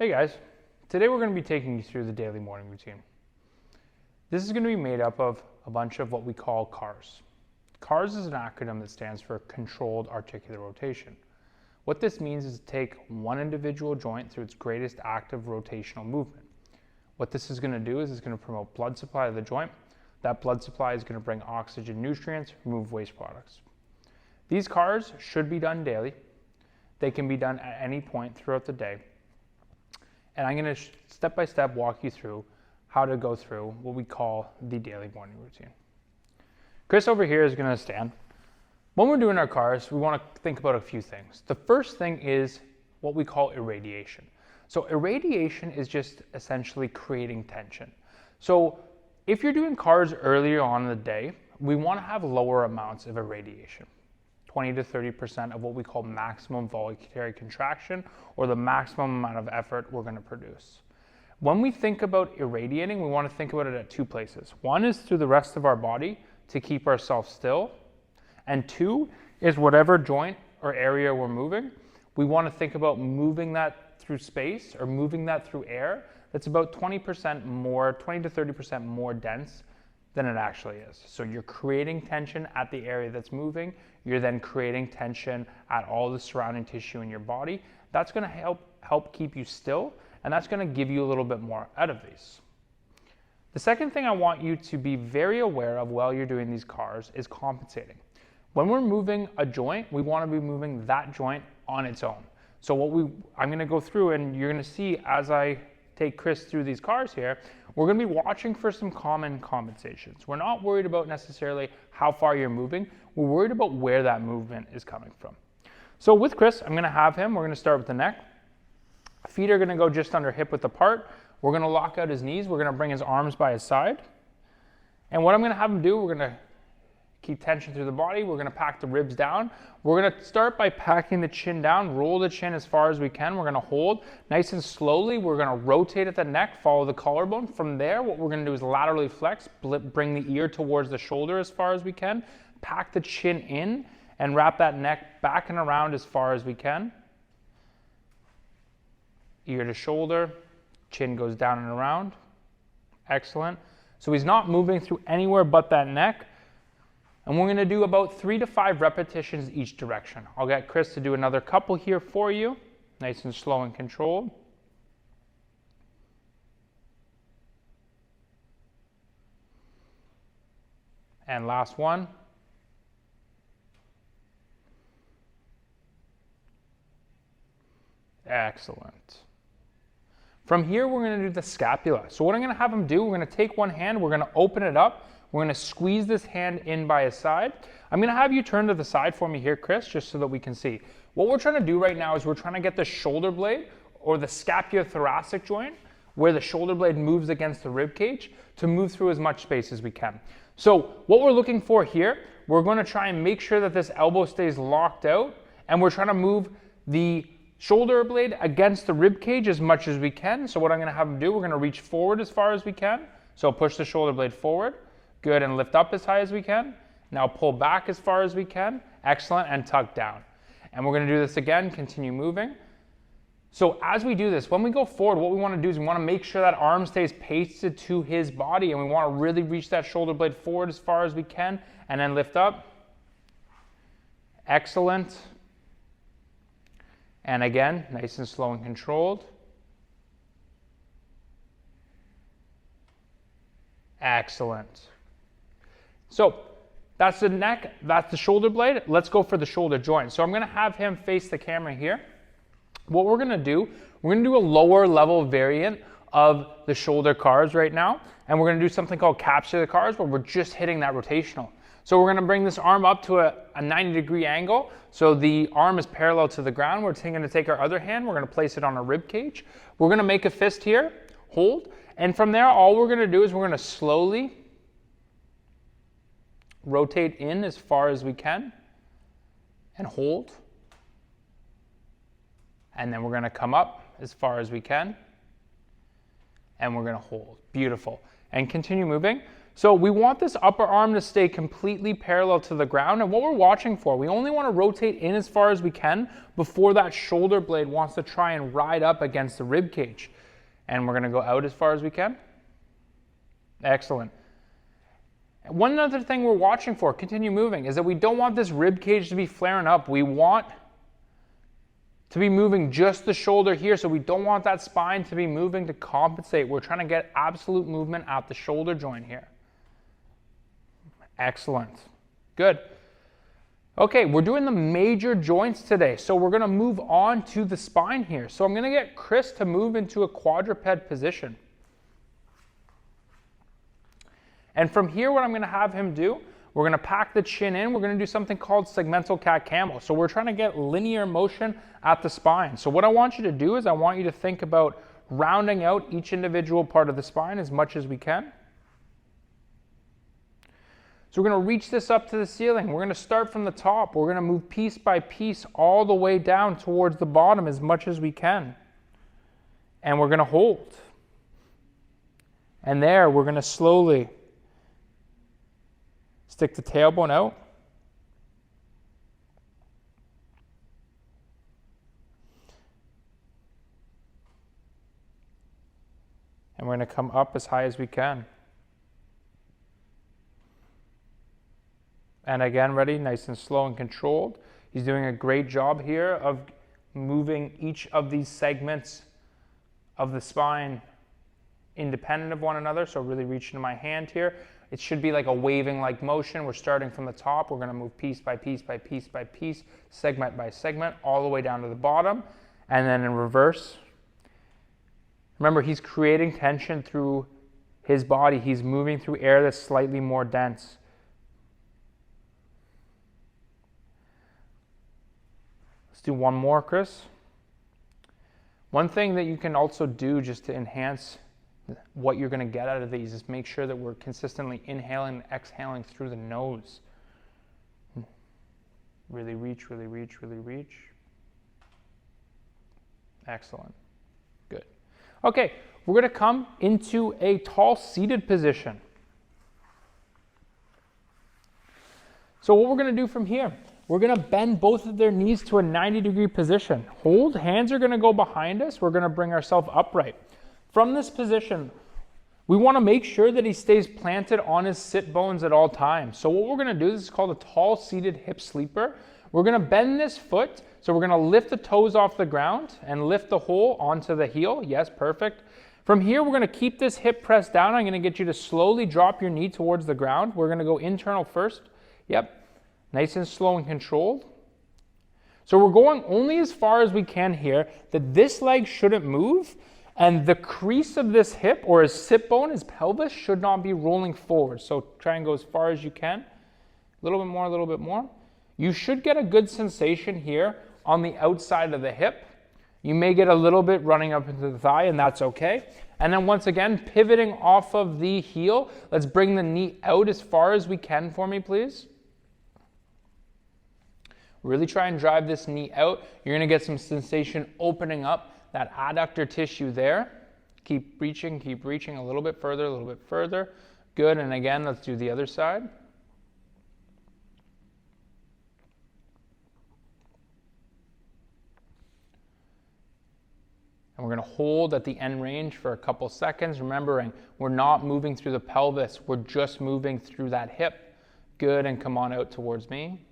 Hey guys, today we're going to be taking you through the daily morning routine. This is going to be made up of a bunch of what we call CARs. CARs is an acronym that stands for Controlled Articular Rotation. What this means is to take one individual joint through its greatest active rotational movement. What this is going to do is it's going to promote blood supply to the joint. That blood supply is going to bring oxygen, nutrients, remove waste products. These CARs should be done daily. They can be done at any point throughout the day. And I'm going to step-by-step walk you through how to go through what we call the daily morning routine. Chris over here is going to stand. When we're doing our CARs, we want to think about a few things. The first thing is what we call irradiation. So irradiation is just essentially creating tension. So if you're doing CARs earlier on in the day, we want to have lower amounts of irradiation. 20 to 30% of what we call maximum voluntary contraction, or the maximum amount of effort we're going to produce. When we think about irradiating, we want to think about it at two places. One is through the rest of our body to keep ourselves still, and two is whatever joint or area we're moving, we want to think about moving that through space or moving that through air that's about 20% more, 20 to 30% more dense than it actually is. So you're creating tension at the area that's moving. You're then creating tension at all the surrounding tissue in your body. That's going to help keep you still, and that's going to give you a little bit more out of these. The second thing I want you to be very aware of while you're doing these CARs is compensating. When we're moving a joint, we want to be moving that joint on its own. So I'm going to go through, and you're going to see as I take Chris through these CARs here, we're going to be watching for some common compensations. We're not worried about necessarily how far you're moving. We're worried about where that movement is coming from. So with Chris, I'm going to have him. We're going to start with the neck. Feet are going to go just under hip width apart. We're going to lock out his knees. We're going to bring his arms by his side. And what I'm going to have him do, we're going to keep tension through the body. We're going to pack the ribs down. We're going to start by packing the chin down, roll the chin as far as we can. We're going to hold nice and slowly. We're going to rotate at the neck, follow the collarbone. From there, what we're going to do is laterally flex, bring the ear towards the shoulder as far as we can, pack the chin in, and wrap that neck back and around as far as we can. Ear to shoulder, chin goes down and around. Excellent. So he's not moving through anywhere but that neck. And we're going to do about 3 to 5 repetitions each direction. I'll get Chris to do another couple here for you. Nice and slow and controlled. And last one. Excellent. From here, we're going to do the scapula. So what I'm going to have him do, we're going to take one hand, we're going to open it up. We're going to squeeze this hand in by his side. I'm going to have you turn to the side for me here, Chris, just so that we can see. What we're trying to do right now is we're trying to get the shoulder blade or the scapulothoracic joint, where the shoulder blade moves against the rib cage, to move through as much space as we can. So what we're looking for here, we're going to try and make sure that this elbow stays locked out, and we're trying to move the shoulder blade against the rib cage as much as we can. So what I'm going to have him do, we're going to reach forward as far as we can. So push the shoulder blade forward. Good, and lift up as high as we can. Now pull back as far as we can. Excellent, and tuck down. And we're going to do this again, continue moving. So as we do this, when we go forward, what we want to do is we want to make sure that arm stays pasted to his body, and we want to really reach that shoulder blade forward as far as we can, and then lift up. Excellent. And again, nice and slow and controlled. Excellent. So that's the neck, that's the shoulder blade. Let's go for the shoulder joint. So I'm going to have him face the camera here. What we're going to do, we're going to do a lower level variant of the shoulder CARs right now. And we're going to do something called capture the CARs, where we're just hitting that rotational. So we're going to bring this arm up to a 90-degree angle. So the arm is parallel to the ground. We're going to take our other hand. We're going to place it on a rib cage. We're going to make a fist here, hold. And from there, all we're going to do is we're going to slowly rotate in as far as we can and hold. And then we're going to come up as far as we can. And we're going to hold. Beautiful. And continue moving. So we want this upper arm to stay completely parallel to the ground. And what we're watching for, we only want to rotate in as far as we can before that shoulder blade wants to try and ride up against the rib cage. And we're going to go out as far as we can. Excellent. One other thing we're watching for, continue moving, is that we don't want this rib cage to be flaring up. We want to be moving just the shoulder here, so we don't want that spine to be moving to compensate. We're trying to get absolute movement at the shoulder joint here. Excellent. Good. Okay, we're doing the major joints today, so we're going to move on to the spine here. So I'm going to get Chris to move into a quadruped position. And from here, what I'm going to have him do, we're going to pack the chin in. We're going to do something called Segmental Cat Camo. So we're trying to get linear motion at the spine. So what I want you to do is I want you to think about rounding out each individual part of the spine as much as we can. So we're going to reach this up to the ceiling. We're going to start from the top. We're going to move piece by piece all the way down towards the bottom as much as we can. And we're going to hold. And there, we're going to slowly stick the tailbone out. And we're going to come up as high as we can. And again, ready, nice and slow and controlled. He's doing a great job here of moving each of these segments of the spine independent of one another. So really reaching to my hand here. It should be like a waving like motion. We're starting from the top. We're going to move piece by piece by piece by piece, segment by segment, all the way down to the bottom. And then in reverse. Remember, he's creating tension through his body. He's moving through air that's slightly more dense. Let's do one more, Chris. One thing that you can also do just to enhance what you're going to get out of these is make sure that we're consistently inhaling and exhaling through the nose. Really reach, really reach, really reach. Excellent. Good. Okay, we're going to come into a tall seated position. So what we're going to do from here, we're going to bend both of their knees to a 90-degree position. Hold, hands are going to go behind us. We're going to bring ourselves upright. From this position, we want to make sure that he stays planted on his sit bones at all times. So what we're going to do, this is called a tall seated hip sleeper. We're going to bend this foot. So we're going to lift the toes off the ground and lift the hole onto the heel. Yes, perfect. From here, we're going to keep this hip pressed down. I'm going to get you to slowly drop your knee towards the ground. We're going to go internal first. Yep. Nice and slow and controlled. So we're going only as far as we can here, that this leg shouldn't move, and the crease of this hip, or his sit bone, his pelvis, should not be rolling forward. So try and go as far as you can. A little bit more, a little bit more. You should get a good sensation here on the outside of the hip. You may get a little bit running up into the thigh, and that's okay. And then once again, pivoting off of the heel, let's bring the knee out as far as we can for me, please. Really try and drive this knee out. You're going to get some sensation opening up that adductor tissue there. Keep reaching a little bit further, a little bit further. Good, and again, let's do the other side. And we're going to hold at the end range for a couple seconds, remembering we're not moving through the pelvis, we're just moving through that hip. Good, and come on out towards me.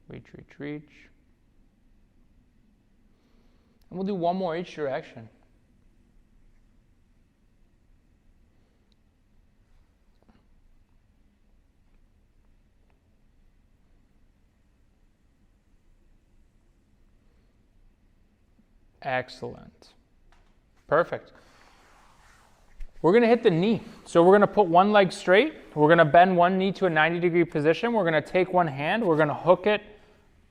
Reach, reach, reach. And we'll do one more each direction. Excellent. Perfect. We're going to hit the knee. So we're going to put one leg straight. We're going to bend one knee to a 90-degree position. We're going to take one hand. We're going to hook it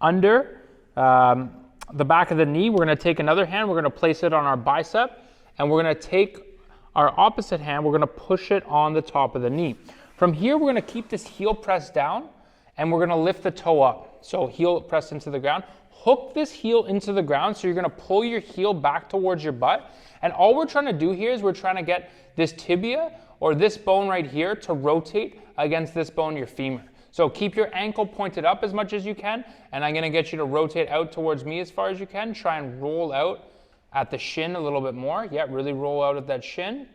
under the back of the knee. We're going to take another hand. We're going to place it on our bicep. And we're going to take our opposite hand. We're going to push it on the top of the knee. From here, we're going to keep this heel pressed down. And we're going to lift the toe up. So heel pressed into the ground. Hook this heel into the ground, so you're gonna pull your heel back towards your butt. And all we're trying to do here is we're trying to get this tibia, or this bone right here, to rotate against this bone, your femur. So keep your ankle pointed up as much as you can, and I'm gonna get you to rotate out towards me as far as you can. Try and roll out at the shin a little bit more. Yeah, really roll out at that shin.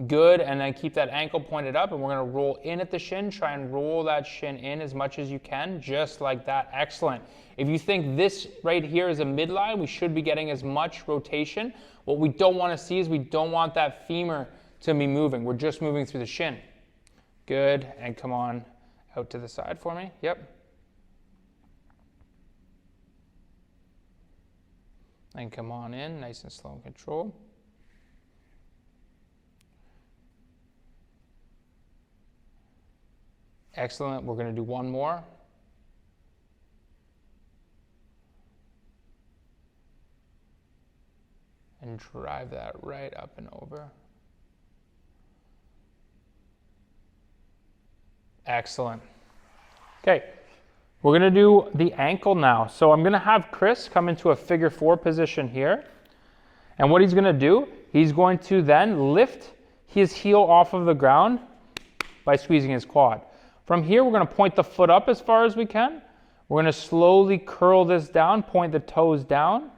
Good, and then keep that ankle pointed up, and we're gonna roll in at the shin. Try and roll that shin in as much as you can, just like that. Excellent. If you think this right here is a midline, we should be getting as much rotation. What we don't wanna see is we don't want that femur to be moving. We're just moving through the shin. Good, and come on out to the side for me. Yep. And come on in, nice and slow and controlled. Excellent, we're gonna do one more. And drive that right up and over. Excellent. Okay, we're gonna do the ankle now. So I'm gonna have Chris come into a figure 4 position here. And what he's gonna do, he's going to then lift his heel off of the ground by squeezing his quad. From here, we're gonna point the foot up as far as we can. We're gonna slowly curl this down, point the toes down,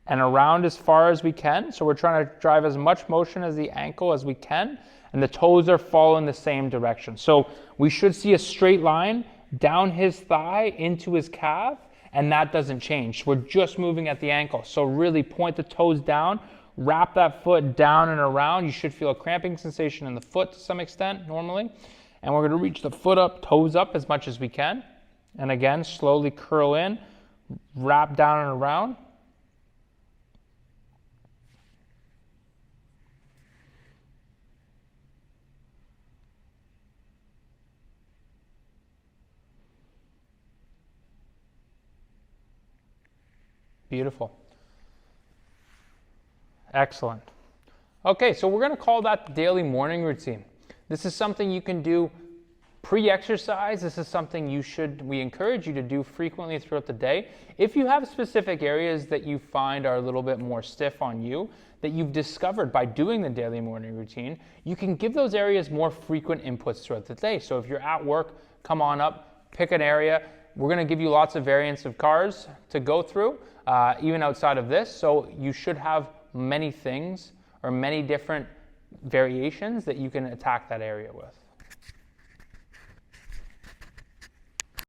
and around as far as we can. So we're trying to drive as much motion as the ankle as we can, and the toes are following the same direction. So we should see a straight line down his thigh into his calf, and that doesn't change. We're just moving at the ankle. So really point the toes down, wrap that foot down and around. You should feel a cramping sensation in the foot to some extent normally. And we're gonna reach the foot up, toes up as much as we can. And again, slowly curl in, wrap down and around. Beautiful. Excellent. Okay, so we're gonna call that the daily morning routine. This is something you can do pre-exercise. This is something we encourage you to do frequently throughout the day. If you have specific areas that you find are a little bit more stiff on you, that you've discovered by doing the daily morning routine, you can give those areas more frequent inputs throughout the day. So if you're at work, come on up, pick an area. We're gonna give you lots of variants of cars to go through, even outside of this. So you should have many things or many different variations that you can attack that area with.